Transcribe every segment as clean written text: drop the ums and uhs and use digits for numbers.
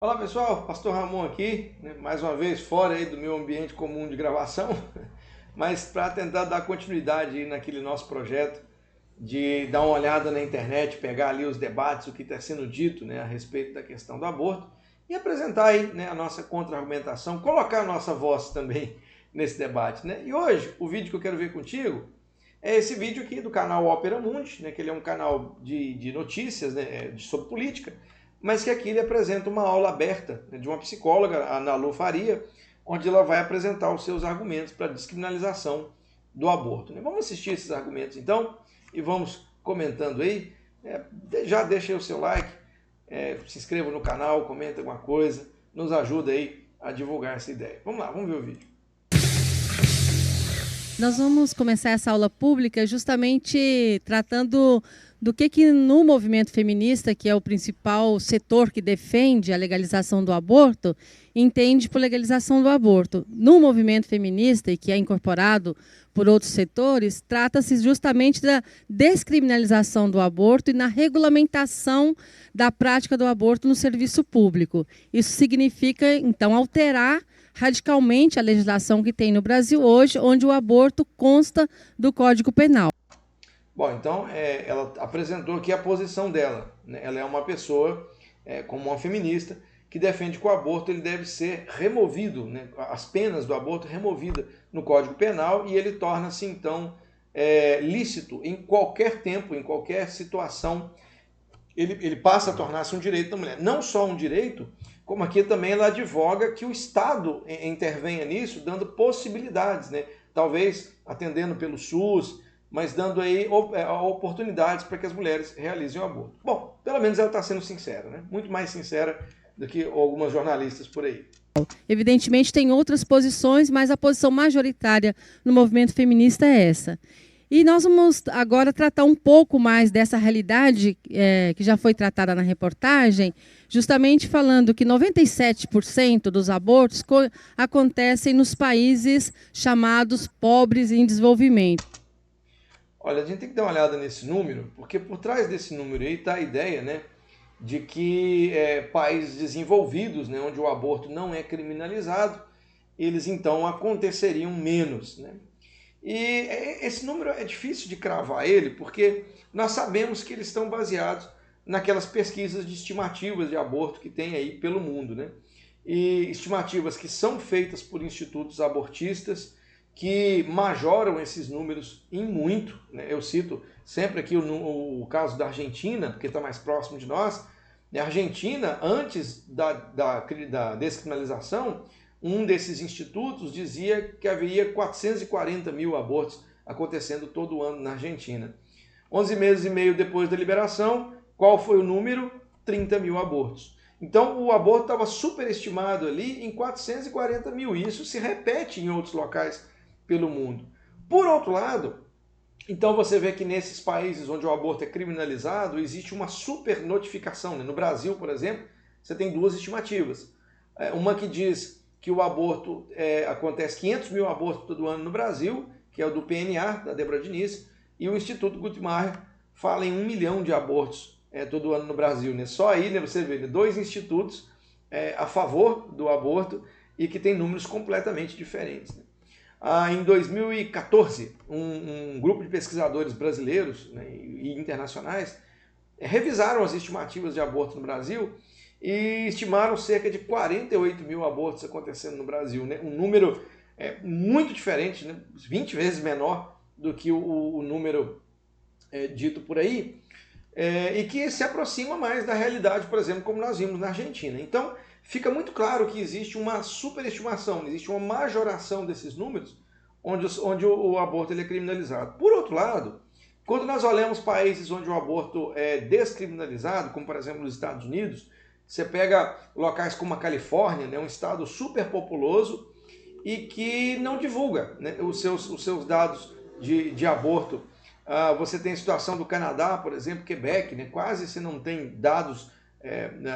Olá pessoal, Pastor Ramon aqui, né, mais uma vez fora aí do meu ambiente comum de gravação, mas para tentar dar continuidade aí naquele nosso projeto de dar uma olhada na internet, pegar ali os debates, o que está sendo dito, né, a respeito da questão do aborto e apresentar aí, né, a nossa contra-argumentação, colocar a nossa voz também nesse debate, né? E hoje o vídeo que eu quero ver contigo é esse vídeo aqui do canal Opera Mundi, né, que ele é um canal de notícias, né, sobre política, mas que aqui ele apresenta uma aula aberta, né, de uma psicóloga, a Nalu Faria, onde ela vai apresentar os seus argumentos para a descriminalização do aborto. Né? Vamos assistir esses argumentos então e vamos comentando aí. Já deixa aí o seu like, se inscreva no canal, comenta alguma coisa, nos ajuda aí a divulgar essa ideia. Vamos lá, vamos ver o vídeo. Nós vamos começar essa aula pública justamente tratando do que no movimento feminista, que é o principal setor que defende a legalização do aborto, entende por legalização do aborto. No movimento feminista, e que é incorporado por outros setores, trata-se justamente da descriminalização do aborto e na regulamentação da prática do aborto no serviço público. Isso significa, então, alterar radicalmente a legislação que tem no Brasil hoje, onde o aborto consta do Código Penal. Bom, então ela apresentou aqui a posição dela. Né? Ela é uma pessoa, como uma feminista, que defende que o aborto ele deve ser removido, né? As penas do aborto removidas no Código Penal e ele torna-se então lícito em qualquer tempo, em qualquer situação. Ele passa a tornar-se um direito da mulher. Não só um direito, como aqui também ela advoga que o Estado intervenha nisso, dando possibilidades, né? Talvez atendendo pelo SUS, mas dando aí oportunidades para que as mulheres realizem o aborto. Bom, pelo menos ela está sendo sincera, né? Muito mais sincera do que algumas jornalistas por aí. Evidentemente tem outras posições, mas a posição majoritária no movimento feminista é essa. E nós vamos agora tratar um pouco mais dessa realidade que já foi tratada na reportagem, justamente falando que 97% dos abortos acontecem nos países chamados pobres em desenvolvimento. Olha, a gente tem que dar uma olhada nesse número, porque por trás desse número aí está a ideia, né, de que países desenvolvidos, né, onde o aborto não é criminalizado, eles então aconteceriam menos, né? E esse número é difícil de cravar ele, porque nós sabemos que eles estão baseados naquelas pesquisas de estimativas de aborto que tem aí pelo mundo, né? E estimativas que são feitas por institutos abortistas que majoram esses números em muito, né? Eu cito sempre aqui o caso da Argentina, porque está mais próximo de nós. A Argentina, antes da descriminalização, um desses institutos dizia que haveria 440 mil abortos acontecendo todo ano na Argentina. 11 meses e meio depois da liberação, qual foi o número? 30 mil abortos. Então o aborto estava superestimado ali em 440 mil. E isso se repete em outros locais pelo mundo. Por outro lado, então você vê que nesses países onde o aborto é criminalizado, existe uma super notificação. No Brasil, por exemplo, você tem duas estimativas. Uma que diz que o aborto acontece 500 mil abortos todo ano no Brasil, que é o do PNA, da Débora Diniz, e o Instituto Guttmacher fala em 1 milhão de abortos todo ano no Brasil. Né? Só aí, né, você vê, dois institutos a favor do aborto e que tem números completamente diferentes. Né? Em 2014, um grupo de pesquisadores brasileiros, né, e internacionais revisaram as estimativas de aborto no Brasil e estimaram cerca de 48 mil abortos acontecendo no Brasil. Né? Um número muito diferente, né? 20 vezes menor do que o número dito por aí, e que se aproxima mais da realidade, por exemplo, como nós vimos na Argentina. Então, fica muito claro que existe uma superestimação, existe uma majoração desses números, onde o aborto ele é criminalizado. Por outro lado, quando nós olhamos países onde o aborto é descriminalizado, como por exemplo nos Estados Unidos, você pega locais como a Califórnia, né, um estado super populoso e que não divulga, né, os seus dados de aborto. Você tem a situação do Canadá, por exemplo, Quebec, né, quase você não tem dados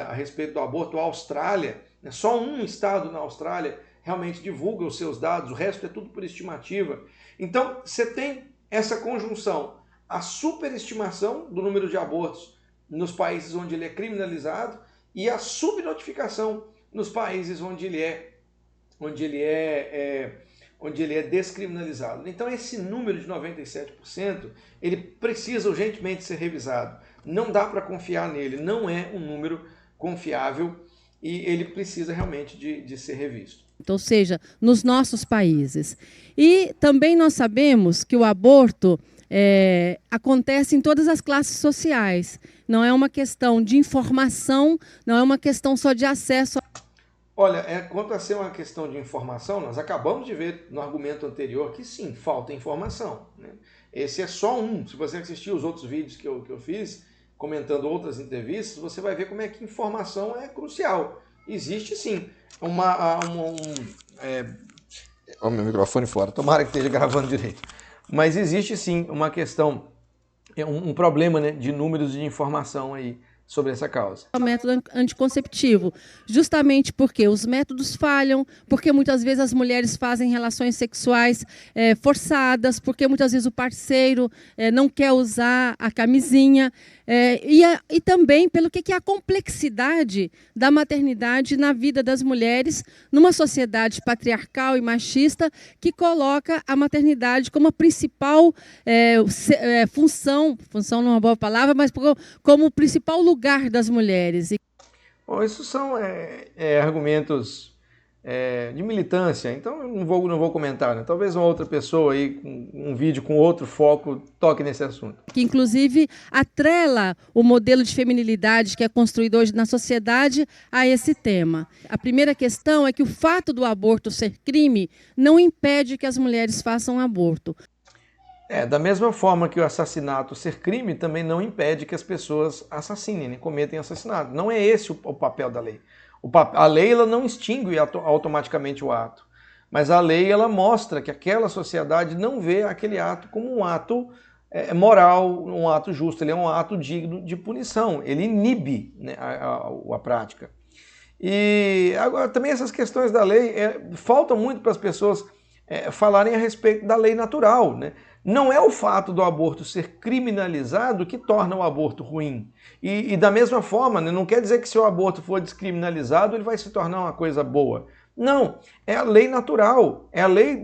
a respeito do aborto. A Austrália, né, só um estado na Austrália realmente divulga os seus dados, o resto é tudo por estimativa. Então, você tem essa conjunção, a superestimação do número de abortos nos países onde ele é criminalizado e a subnotificação nos países onde ele é descriminalizado. Então esse número de 97%, ele precisa urgentemente ser revisado. Não dá para confiar nele, não é um número confiável e ele precisa realmente de ser revisto. Ou seja, nos nossos países. E também nós sabemos que o aborto acontece em todas as classes sociais. Não é uma questão de informação, não é uma questão só de acesso. Olha, quanto a ser uma questão de informação, nós acabamos de ver no argumento anterior que sim, falta informação, né? Esse é só um. Se você assistir os outros vídeos que eu fiz, comentando outras entrevistas, você vai ver como é que informação é crucial. Existe sim o meu microfone fora, tomara que esteja gravando direito. Mas existe sim uma questão, um problema, né, de números de informação aí sobre essa causa. O método anticonceptivo, justamente porque os métodos falham, porque muitas vezes as mulheres fazem relações sexuais forçadas, porque muitas vezes o parceiro não quer usar a camisinha, e também pelo que é a complexidade da maternidade na vida das mulheres, numa sociedade patriarcal e machista que coloca a maternidade como a principal função não é uma boa palavra, mas como o principal lugar das mulheres. Bom, isso são argumentos de militância, então eu não vou comentar, né? Talvez uma outra pessoa aí, com um vídeo com outro foco, toque nesse assunto. Que inclusive atrela o modelo de feminilidade que é construído hoje na sociedade a esse tema. A primeira questão é que o fato do aborto ser crime não impede que as mulheres façam aborto. Da mesma forma que o assassinato ser crime também não impede que as pessoas assassinem, né? Cometem assassinato. Não é esse o papel da lei. A lei ela não extingue automaticamente o ato, mas a lei ela mostra que aquela sociedade não vê aquele ato como um ato moral, um ato justo, ele é um ato digno de punição, ele inibe, né, a prática. E agora também essas questões da lei faltam muito para as pessoas falarem a respeito da lei natural, né? Não é o fato do aborto ser criminalizado que torna o aborto ruim. E da mesma forma, né, não quer dizer que se o aborto for descriminalizado, ele vai se tornar uma coisa boa. Não, é a lei natural, é a lei,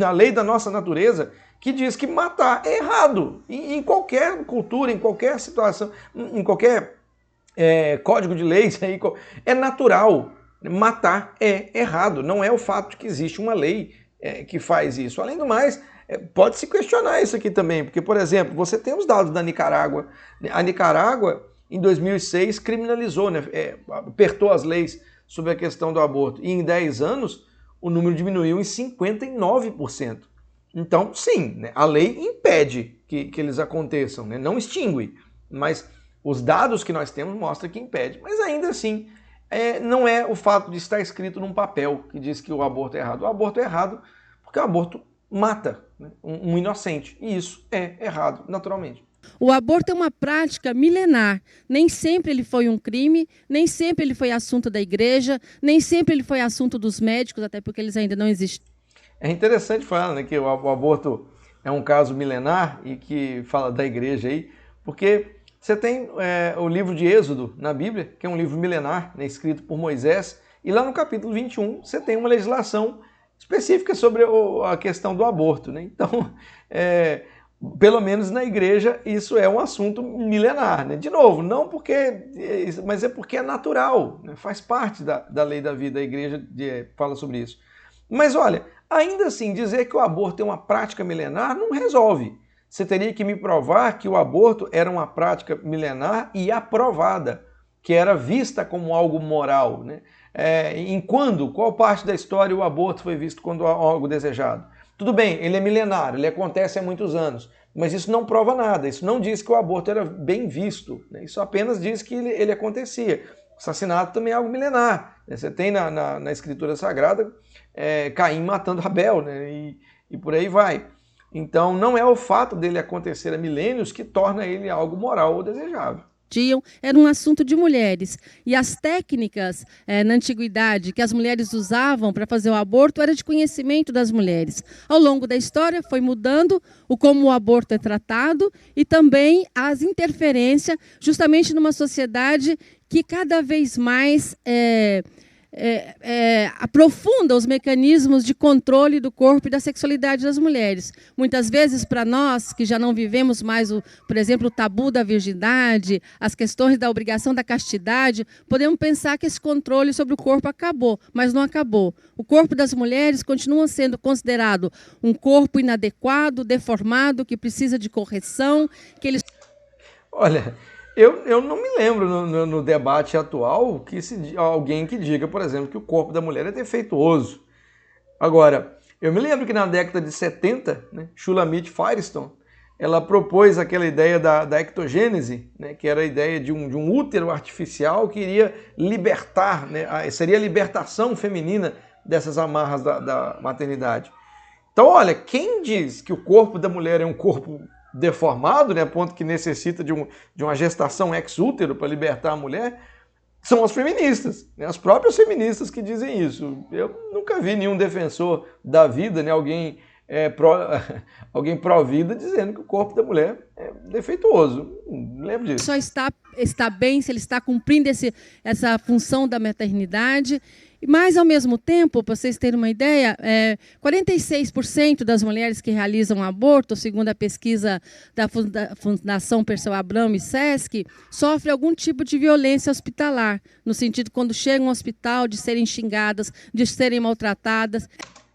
a lei da nossa natureza que diz que matar é errado. Em qualquer cultura, em qualquer situação, em qualquer código de leis, é natural. Matar é errado, não é o fato de que existe uma lei que faz isso. Além do mais, pode-se questionar isso aqui também, porque, por exemplo, você tem os dados da Nicarágua. A Nicarágua, em 2006, criminalizou, né, apertou as leis sobre a questão do aborto. E em 10 anos, o número diminuiu em 59%. Então, sim, né, a lei impede que eles aconteçam, né, não extingue, mas os dados que nós temos mostram que impede. Mas ainda assim, não é o fato de estar escrito num papel que diz que o aborto é errado. O aborto é errado porque o aborto mata, né, um inocente. E isso é errado, naturalmente. O aborto é uma prática milenar. Nem sempre ele foi um crime, nem sempre ele foi assunto da igreja, nem sempre ele foi assunto dos médicos, até porque eles ainda não existem. É interessante falar, né, que o aborto é um caso milenar e que fala da igreja aí, porque você tem o livro de Êxodo na Bíblia, que é um livro milenar, né, escrito por Moisés, e lá no capítulo 21 você tem uma legislação específica sobre a questão do aborto, né? Então, pelo menos na igreja, isso é um assunto milenar, né? De novo, não porque, mas é porque é natural, né? Faz parte da lei da vida, a igreja fala sobre isso. Mas olha, ainda assim, dizer que o aborto é uma prática milenar não resolve. Você teria que me provar que o aborto era uma prática milenar e aprovada, que era vista como algo moral, né? Qual parte da história o aborto foi visto como algo desejado? Tudo bem, ele é milenar, ele acontece há muitos anos, mas isso não prova nada, isso não diz que o aborto era bem visto, né? Isso apenas diz que ele acontecia. O assassinato também é algo milenar, né? Você tem na Escritura Sagrada Caim matando Abel, né? E por aí vai. Então não é o fato dele acontecer há milênios que torna ele algo moral ou desejável. discutiam, era um assunto de mulheres. E as técnicas na antiguidade que as mulheres usavam para fazer o aborto era de conhecimento das mulheres. Ao longo da história foi mudando como o aborto é tratado e também as interferências, justamente numa sociedade que cada vez mais aprofunda os mecanismos de controle do corpo e da sexualidade das mulheres. Muitas vezes, para nós, que já não vivemos mais, por exemplo, o tabu da virgindade, as questões da obrigação da castidade, podemos pensar que esse controle sobre o corpo acabou, mas não acabou. O corpo das mulheres continua sendo considerado um corpo inadequado, deformado, que precisa de correção, que eles... Olha, eu não me lembro no debate atual que alguém que diga, por exemplo, que o corpo da mulher é defeituoso. Agora, eu me lembro que na década de 70, né, Shulamit Firestone, ela propôs aquela ideia da ectogênese, né, que era a ideia de um útero artificial que iria libertar, né, seria a libertação feminina dessas amarras da maternidade. Então, olha, quem diz que o corpo da mulher é um corpo deformado, né, a ponto que necessita de uma gestação ex-útero para libertar a mulher, são as feministas, né, as próprias feministas que dizem isso. Eu nunca vi nenhum defensor da vida, né, alguém pró-vida dizendo que o corpo da mulher é defeituoso. Não lembro disso. Só está bem se ele está cumprindo essa função da maternidade. Mas, ao mesmo tempo, para vocês terem uma ideia, 46% das mulheres que realizam aborto, segundo a pesquisa da Fundação Perseu Abramo e Sesc, sofrem algum tipo de violência hospitalar, no sentido quando chegam ao hospital de serem xingadas, de serem maltratadas.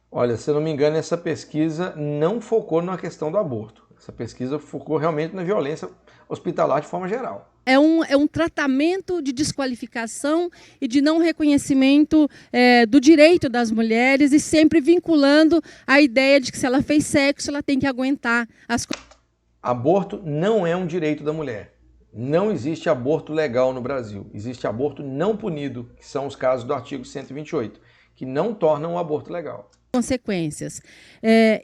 Olha, se eu não me engano, essa pesquisa não focou na questão do aborto. Essa pesquisa focou realmente na violência hospitalar de forma geral. É um tratamento de desqualificação e de não reconhecimento do direito das mulheres e sempre vinculando a ideia de que se ela fez sexo, ela tem que aguentar as coisas. Aborto não é um direito da mulher. Não existe aborto legal no Brasil. Existe aborto não punido, que são os casos do artigo 128, que não tornam o aborto legal. Consequências.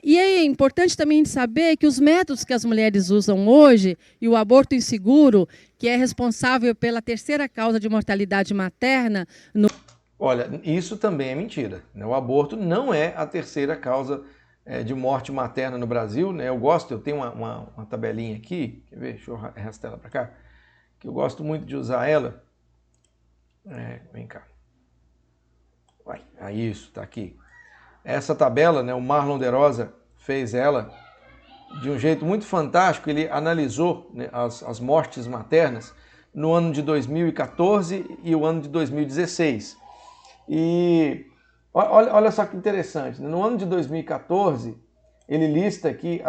E é importante também saber que os métodos que as mulheres usam hoje, e o aborto inseguro, que é responsável pela terceira causa de mortalidade materna... Olha, isso também é mentira. O aborto não é a terceira causa de morte materna no Brasil. Eu tenho uma tabelinha aqui, quer ver? Deixa eu arrastar ela para cá, que eu gosto muito de usar ela. Vem cá. Isso, está aqui. Essa tabela, né, o Marlon de Rosa fez ela de um jeito muito fantástico. Ele analisou, né, as mortes maternas no ano de 2014 e o ano de 2016. E olha só que interessante, né? No ano de 2014, ele lista aqui,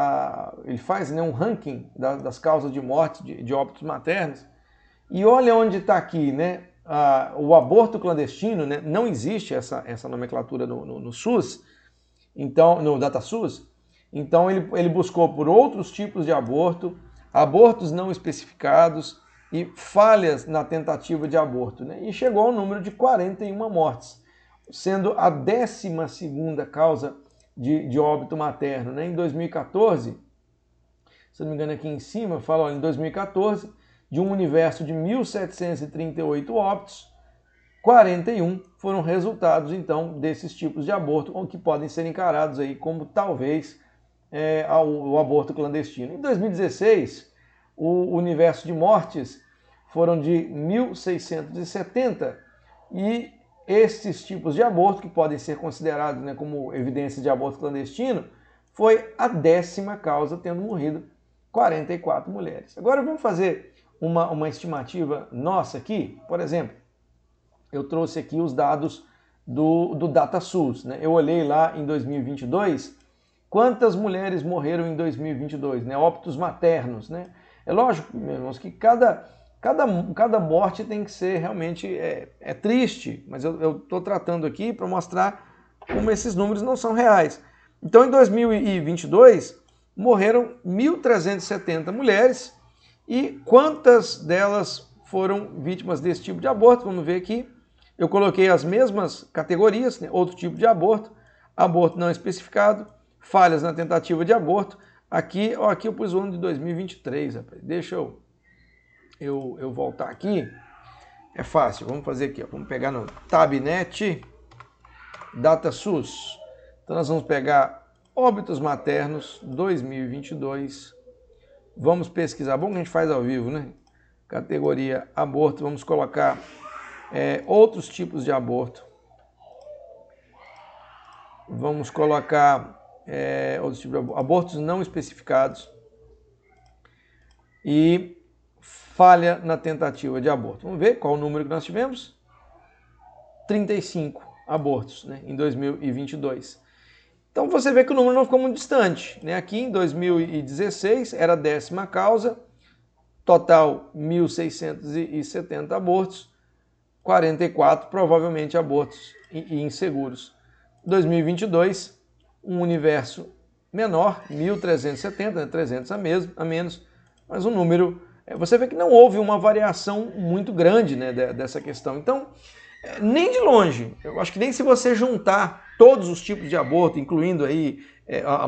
ele faz, né, um ranking das causas de morte de óbitos maternos. E olha onde está aqui, né? O aborto clandestino, né? Não existe essa nomenclatura no SUS, então, no DataSUS. Então ele buscou por outros tipos de aborto, abortos não especificados e falhas na tentativa de aborto, né? E chegou ao número de 41 mortes, sendo a 12ª causa de óbito materno, né? Em 2014, se não me engano aqui em cima, fala, olha, em 2014, de um universo de 1.738 óbitos, 41 foram resultados, então, desses tipos de aborto, que podem ser encarados aí como, talvez, o aborto clandestino. Em 2016, o universo de mortes foram de 1.670 e esses tipos de aborto, que podem ser considerados, né, como evidências de aborto clandestino, foi a 10ª causa, tendo morrido 44 mulheres. Agora vamos fazer uma estimativa nossa aqui. Por exemplo, eu trouxe aqui os dados do DataSUS, né? Eu olhei lá em 2022, quantas mulheres morreram em 2022, né? Óbitos maternos, né? É lógico, meus irmãos, que cada morte tem que ser realmente triste, mas eu estou tratando aqui para mostrar como esses números não são reais. Então, em 2022, morreram 1.370 mulheres, e quantas delas foram vítimas desse tipo de aborto? Vamos ver aqui. Eu coloquei as mesmas categorias, né? Outro tipo de aborto, aborto não especificado, falhas na tentativa de aborto. Aqui eu pus o ano de 2023, rapaz. Deixa eu eu voltar aqui, é fácil. Vamos fazer aqui, ó. Vamos pegar no Tabnet, DataSUS. Então nós vamos pegar óbitos maternos 2022. Vamos pesquisar. Bom que a gente faz ao vivo, né? Categoria aborto. Vamos colocar outros tipos de aborto. Vamos colocar outros tipos de abortos não especificados. E falha na tentativa de aborto. Vamos ver qual o número que nós tivemos? 35 abortos, né, em 2022. Então você vê que o número não ficou muito distante, né? Aqui em 2016 era a 10ª causa, total 1.670 abortos, 44 provavelmente abortos inseguros. 2022, um universo menor, 1.370, né, 300 a menos, mas um número... Você vê que não houve uma variação muito grande, né, dessa questão. Então, nem de longe, eu acho que nem se você juntar todos os tipos de aborto, incluindo aí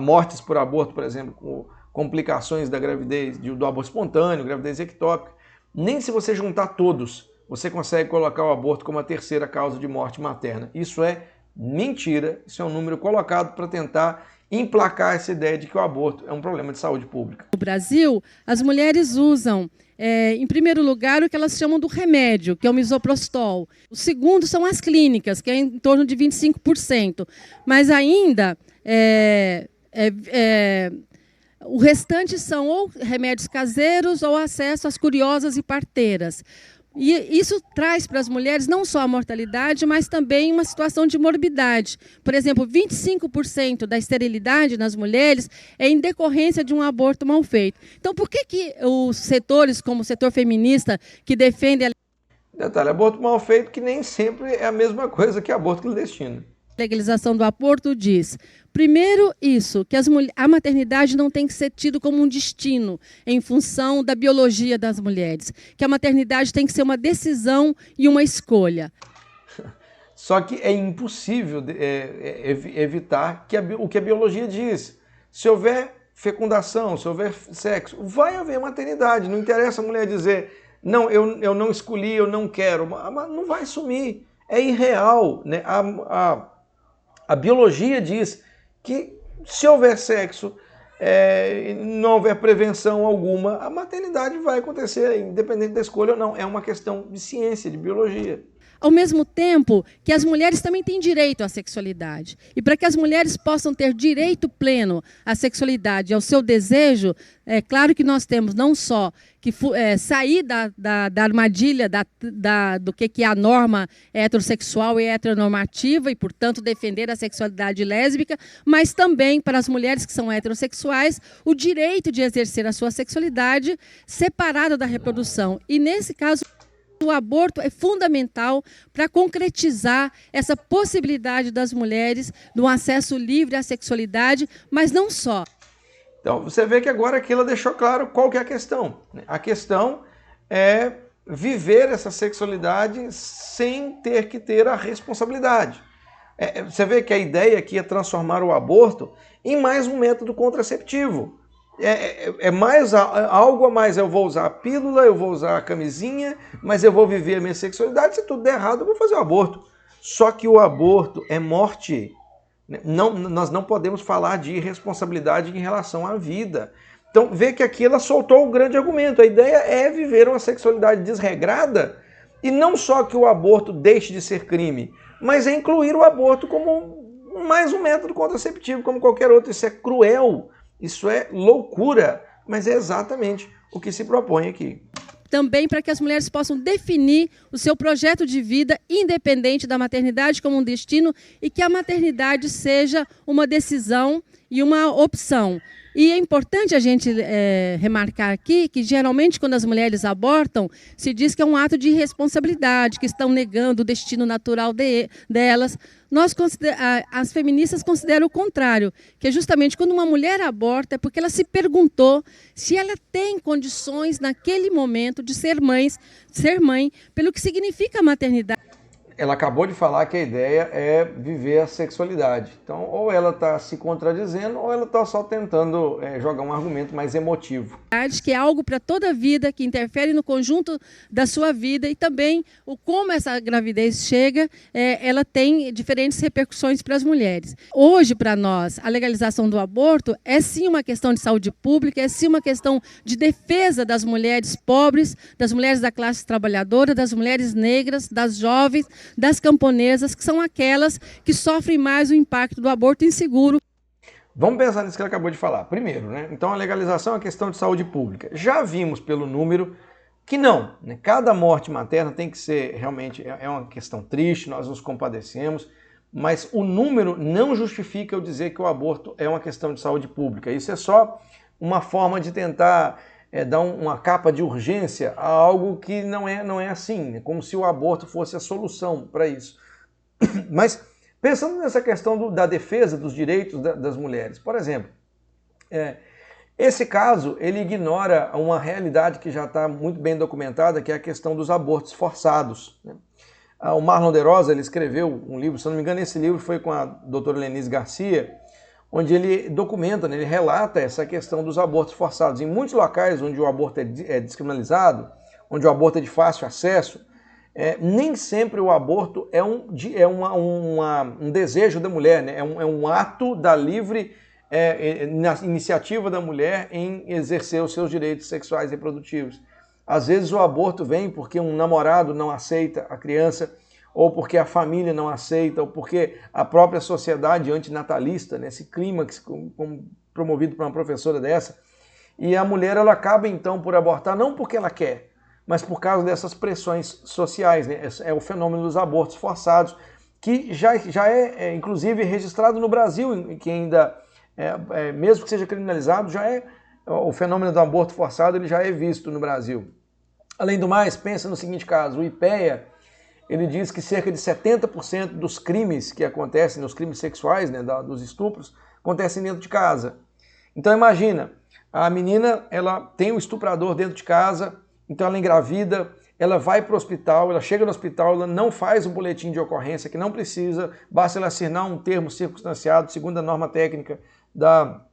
mortes por aborto, por exemplo, com complicações da gravidez, do aborto espontâneo, gravidez ectópica, nem se você juntar todos, você consegue colocar o aborto como a 3ª causa de morte materna. Isso é mentira, isso é um número colocado para tentar emplacar essa ideia de que o aborto é um problema de saúde pública. No Brasil, as mulheres usam, em primeiro lugar, o que elas chamam do remédio, que é o misoprostol. O segundo são as clínicas, que é em torno de 25%. Mas ainda, o restante são ou remédios caseiros ou acesso às curiosas e parteiras. E isso traz para as mulheres não só a mortalidade, mas também uma situação de morbidade. Por exemplo, 25% da esterilidade nas mulheres é em decorrência de um aborto mal feito. Então, por que os setores, como o setor feminista, que defendem... Detalhe, aborto mal feito que nem sempre é a mesma coisa que aborto clandestino. A legalização do aborto diz, primeiro isso, que a maternidade não tem que ser tido como um destino em função da biologia das mulheres, que a maternidade tem que ser uma decisão e uma escolha. Só que é impossível evitar o que a biologia diz. Se houver fecundação, se houver sexo, vai haver maternidade. Não interessa a mulher dizer, não, eu não escolhi, eu não quero, mas não vai sumir. É irreal, né? A biologia diz que se houver sexo, não houver prevenção alguma, a maternidade vai acontecer, independente da escolha ou não. É uma questão de ciência, de biologia. Ao mesmo tempo que as mulheres também têm direito à sexualidade. E para que as mulheres possam ter direito pleno à sexualidade, ao seu desejo, é claro que nós temos não só que sair da armadilha do que é a norma heterossexual e heteronormativa e, portanto, defender a sexualidade lésbica, mas também para as mulheres que são heterossexuais, o direito de exercer a sua sexualidade separada da reprodução. E, nesse caso, o aborto é fundamental para concretizar essa possibilidade das mulheres de um acesso livre à sexualidade, mas não só. Então, você vê que agora aqui ela deixou claro qual que é a questão. A questão é viver essa sexualidade sem ter que ter a responsabilidade. Você vê que a ideia aqui é transformar o aborto em mais um método contraceptivo. Mais algo a mais. Eu vou usar a pílula, eu vou usar a camisinha, mas eu vou viver a minha sexualidade. Se tudo der errado, eu vou fazer o aborto. Só que o aborto é morte. Nós não podemos falar de irresponsabilidade em relação à vida. Então, vê que aqui ela soltou o grande argumento. A ideia é viver uma sexualidade desregrada e não só que o aborto deixe de ser crime, mas é incluir o aborto como mais um método contraceptivo, como qualquer outro. Isso é cruel. Isso é loucura, mas é exatamente o que se propõe aqui. Também para que as mulheres possam definir o seu projeto de vida independente da maternidade como um destino e que a maternidade seja uma decisão e uma opção. E é importante a gente remarcar aqui que, geralmente, quando as mulheres abortam, se diz que é um ato de irresponsabilidade, que estão negando o destino natural delas. As feministas consideram o contrário, que é justamente quando uma mulher aborta é porque ela se perguntou se ela tem condições, naquele momento, de ser mãe, pelo que significa a maternidade. Ela acabou de falar que a ideia é viver a sexualidade. Então, ou ela está se contradizendo, ou ela está só tentando jogar um argumento mais emotivo. Que é algo para toda a vida, que interfere no conjunto da sua vida, e também como essa gravidez chega, ela tem diferentes repercussões para as mulheres. Hoje, para nós, a legalização do aborto é sim uma questão de saúde pública, é sim uma questão de defesa das mulheres pobres, das mulheres da classe trabalhadora, das mulheres negras, das jovens, das camponesas, que são aquelas que sofrem mais o impacto do aborto inseguro. Vamos pensar nisso que ela acabou de falar. Primeiro, né? Então a legalização é uma questão de saúde pública. Já vimos pelo número que não, né? Cada morte materna tem que ser realmente, é uma questão triste, nós nos compadecemos, mas o número não justifica eu dizer que o aborto é uma questão de saúde pública. Isso é só uma forma de tentar dar uma capa de urgência a algo que não é assim, né? Como se o aborto fosse a solução para isso. Mas pensando nessa questão da defesa dos direitos das mulheres, por exemplo, esse caso ele ignora uma realidade que já está muito bem documentada, que é a questão dos abortos forçados, né? O Marlon de Rosa ele escreveu um livro, se não me engano esse livro foi com a doutora Lenise Garcia, onde ele documenta, né, ele relata essa questão dos abortos forçados. Em muitos locais onde o aborto é descriminalizado, onde o aborto é de fácil acesso, nem sempre o aborto é um desejo da mulher, né? É um ato da livre iniciativa da mulher em exercer os seus direitos sexuais e reprodutivos. Às vezes o aborto vem porque um namorado não aceita a criança, ou porque a família não aceita, ou porque a própria sociedade antinatalista, né? Esse clímax promovido por uma professora dessa, e a mulher ela acaba então por abortar não porque ela quer, mas por causa dessas pressões sociais, né? É o fenômeno dos abortos forçados, que já é inclusive registrado no Brasil, que ainda, mesmo que seja criminalizado, o fenômeno do aborto forçado ele já é visto no Brasil. Além do mais, pensa no seguinte caso, o IPEA, ele diz que cerca de 70% dos crimes que acontecem, os crimes sexuais, né, dos estupros, acontecem dentro de casa. Então imagina, a menina ela tem um estuprador dentro de casa, então ela engravida, ela vai para o hospital, ela chega no hospital, ela não faz um boletim de ocorrência, que não precisa, basta ela assinar um termo circunstanciado, segundo a norma técnica da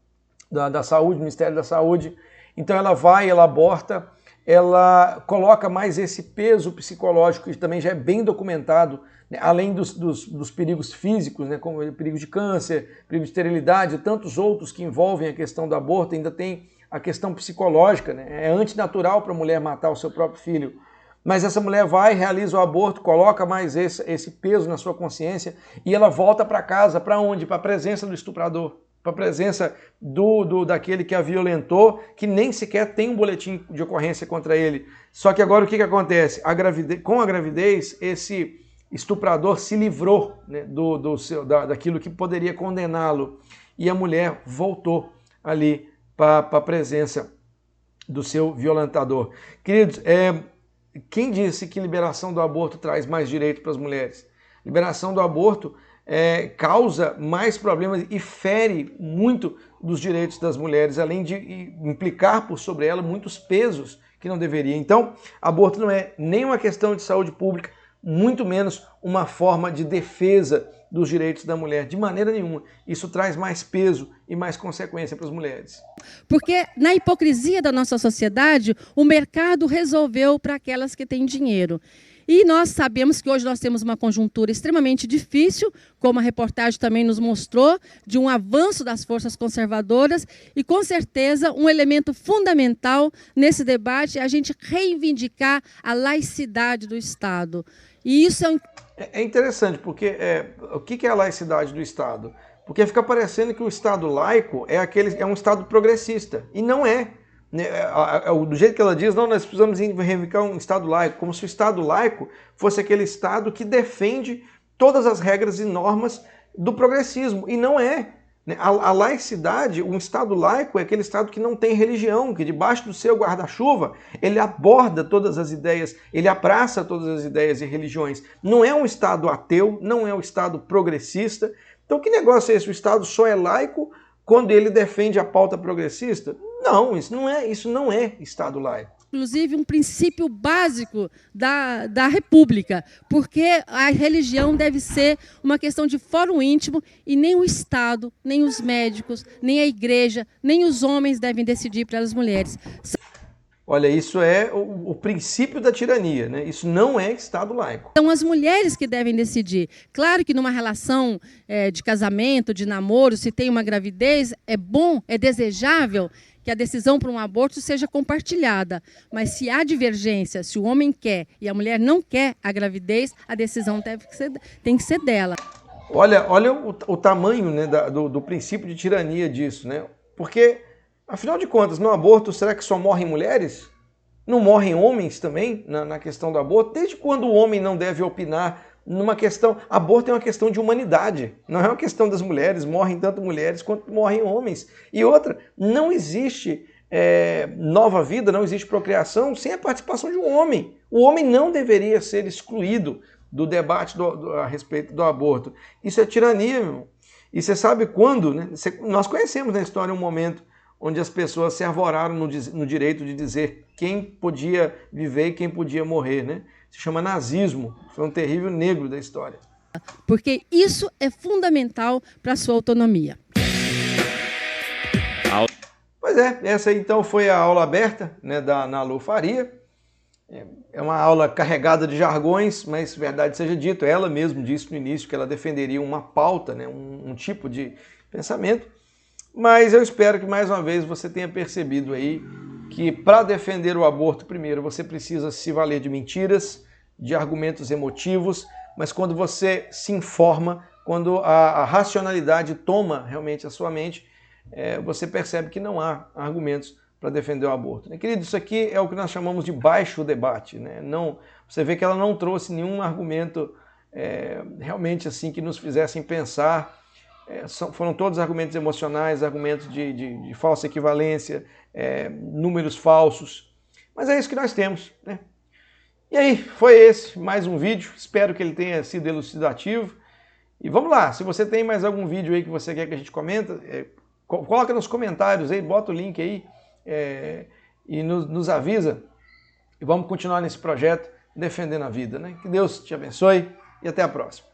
saúde, do Ministério da Saúde. Então ela vai, ela aborta, ela coloca mais esse peso psicológico, que também já é bem documentado, né? Além dos perigos físicos, né? Como o perigo de câncer, perigo de esterilidade, e tantos outros que envolvem a questão do aborto, ainda tem a questão psicológica, né? É antinatural para a mulher matar o seu próprio filho. Mas essa mulher vai, realiza o aborto, coloca mais esse peso na sua consciência e ela volta para casa, para onde? Para a presença do estuprador, para a presença daquele que a violentou, que nem sequer tem um boletim de ocorrência contra ele. Só que agora o que acontece? Com a gravidez, esse estuprador se livrou, né, daquilo que poderia condená-lo e a mulher voltou ali para a presença do seu violentador. Queridos, quem disse que liberação do aborto traz mais direito para as mulheres? Liberação do aborto causa mais problemas e fere muito dos direitos das mulheres, além de implicar por sobre ela muitos pesos que não deveria. Então, aborto não é nem uma questão de saúde pública, muito menos uma forma de defesa dos direitos da mulher, de maneira nenhuma. Isso traz mais peso e mais consequência para as mulheres. Porque na hipocrisia da nossa sociedade, o mercado resolveu para aquelas que têm dinheiro. E nós sabemos que hoje nós temos uma conjuntura extremamente difícil, como a reportagem também nos mostrou, de um avanço das forças conservadoras, e com certeza um elemento fundamental nesse debate é a gente reivindicar a laicidade do Estado. E isso é interessante, porque o que é a laicidade do Estado? Porque fica parecendo que o Estado laico é um Estado progressista, e não é. Do jeito que ela diz, não, nós precisamos reivindicar um Estado laico, como se o Estado laico fosse aquele Estado que defende todas as regras e normas do progressismo, e não é. A laicidade, um Estado laico é aquele Estado que não tem religião, que debaixo do seu guarda-chuva ele aborda todas as ideias, ele abraça todas as ideias e religiões. Não é um Estado ateu, não é um Estado progressista. Então que negócio é esse? O Estado só é laico quando ele defende a pauta progressista? Não, isso não é Estado laico. inclusive, um princípio básico da República, porque a religião deve ser uma questão de fórum íntimo e nem o Estado, nem os médicos, nem a igreja, nem os homens devem decidir pelas mulheres. Olha, isso é o princípio da tirania, né? Isso não é Estado laico. São as mulheres que devem decidir. Claro que numa relação de casamento, de namoro, se tem uma gravidez, é bom, é desejável que a decisão para um aborto seja compartilhada. Mas se há divergência, se o homem quer e a mulher não quer a gravidez, a decisão tem que ser dela. Olha o tamanho, né, do princípio de tirania disso, né? Porque, afinal de contas, no aborto, será que só morrem mulheres? Não morrem homens também na questão do aborto? Desde quando o homem não deve opinar numa questão... Aborto é uma questão de humanidade, não é uma questão das mulheres. Morrem tanto mulheres quanto morrem homens. E outra, não existe nova vida, não existe procriação sem a participação de um homem. O homem não deveria ser excluído do debate a respeito do aborto. Isso é tirania, meu irmão. E você sabe quando, né? Nós conhecemos na história um momento onde as pessoas se arvoraram no direito de dizer quem podia viver e quem podia morrer, né? Se chama nazismo. Foi um terrível negro da história. Porque isso é fundamental para a sua autonomia. Pois é, essa aí então foi a aula aberta, né, da Nalu Faria. É uma aula carregada de jargões, mas verdade seja dito, ela mesma disse no início que ela defenderia uma pauta, né, um tipo de pensamento. Mas eu espero que mais uma vez você tenha percebido aí que para defender o aborto, primeiro, você precisa se valer de mentiras, de argumentos emotivos, mas quando você se informa, quando a racionalidade toma realmente a sua mente, você percebe que não há argumentos para defender o aborto. Querido, isso aqui é o que nós chamamos de baixo debate, né? Não, você vê que ela não trouxe nenhum argumento realmente assim que nos fizessem pensar. Foram todos argumentos emocionais, argumentos de falsa equivalência, números falsos. Mas é isso que nós temos, né? E aí, foi esse mais um vídeo. Espero que ele tenha sido elucidativo. E vamos lá, se você tem mais algum vídeo aí que você quer que a gente comenta, coloca nos comentários aí, bota o link aí e nos avisa. E vamos continuar nesse projeto defendendo a vida, né? Que Deus te abençoe e até a próxima.